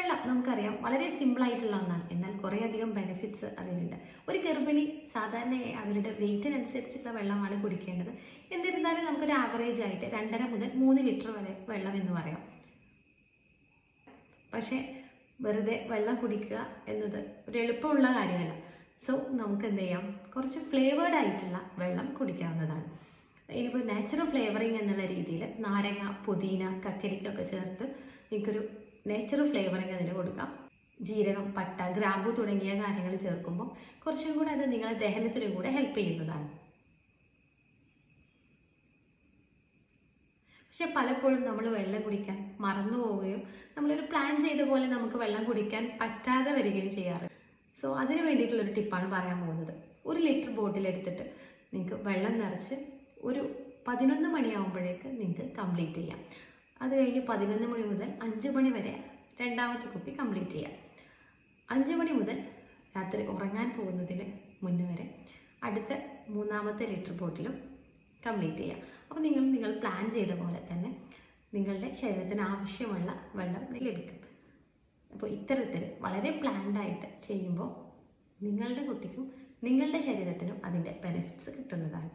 വെള്ളം നമുക്കറിയാം വളരെ സിമ്പിളായിട്ടുള്ള ഒന്നാണ്, എന്നാൽ കുറേയധികം ബെനിഫിറ്റ്സ് അതിനുണ്ട്. ഒരു ഗർഭിണി സാധാരണയായി അവരുടെ വെയിറ്റിനനുസരിച്ചുള്ള വെള്ളമാണ് കുടിക്കേണ്ടത്. എന്നിരുന്നാലും നമുക്കൊരു ആവറേജ് ആയിട്ട് 2.5 മുതൽ 3 ലിറ്റർ വരെ വെള്ളം എന്ന് പറയാം. പക്ഷേ വെറുതെ വെള്ളം കുടിക്കുക എന്നത് ഒരു എളുപ്പമുള്ള കാര്യമല്ല. സോ നമുക്ക് എന്ത് ചെയ്യാം, കുറച്ച് ഫ്ലേവേർഡ് ആയിട്ടുള്ള വെള്ളം കുടിക്കാവുന്നതാണ്. ഇനിയിപ്പോൾ നാച്ചുറൽ ഫ്ലേവറിങ് എന്നുള്ള രീതിയിൽ നാരങ്ങ, പുതിന, കക്കരിക്കൊക്കെ ചേർത്ത് നിങ്ങൾക്കൊരു നാച്ചുറൽ ഫ്ലേവറിങ് അതിന് കൊടുക്കാം. ജീരകം, പട്ട, ഗ്രാമ്പു തുടങ്ങിയ കാര്യങ്ങൾ ചേർക്കുമ്പോൾ കുറച്ചും കൂടെ അത് നിങ്ങളെ ദഹനത്തിനും കൂടെ ഹെൽപ്പ് ചെയ്യുന്നതാണ്. പക്ഷെ പലപ്പോഴും നമ്മൾ വെള്ളം കുടിക്കാൻ മറന്നു പോവുകയും നമ്മളൊരു പ്ലാൻ ചെയ്ത പോലെ നമുക്ക് വെള്ളം കുടിക്കാൻ പറ്റാതെ വരികയും ചെയ്യാറ്. സോ അതിന് വേണ്ടിയിട്ടുള്ളൊരു ടിപ്പാണ് പറയാൻ പോകുന്നത്. 1 ലിറ്റർ ബോട്ടിൽ എടുത്തിട്ട് നിങ്ങൾക്ക് വെള്ളം നിറച്ച് ഒരു 11 മണിയാകുമ്പോഴേക്ക് നിങ്ങൾക്ക് കംപ്ലീറ്റ് ചെയ്യാം. അത് കഴിഞ്ഞ് 11 മണി മുതൽ 5 മണി വരെ രണ്ടാമത്തെ കുപ്പി കംപ്ലീറ്റ് ചെയ്യാം. 5 മണി മുതൽ രാത്രി ഉറങ്ങാൻ പോകുന്നതിന് മുന്നേ വരെ അടുത്ത 3-ാമത്തെ ലിറ്റർ ബോട്ടിലും കംപ്ലീറ്റ് ചെയ്യാം. അപ്പോൾ നിങ്ങൾ പ്ലാൻ ചെയ്ത പോലെ തന്നെ നിങ്ങളുടെ ശരീരത്തിന് ആവശ്യമുള്ള വെള്ളം ലഭിക്കും. അപ്പോൾ ഇത്തരത്തിൽ വളരെ പ്ലാൻഡായിട്ട് ചെയ്യുമ്പോൾ നിങ്ങളുടെ കുട്ടിക്കും നിങ്ങളുടെ ശരീരത്തിനും അതിൻ്റെ ബെനിഫിറ്റ്സ് കിട്ടുന്നതാണ്.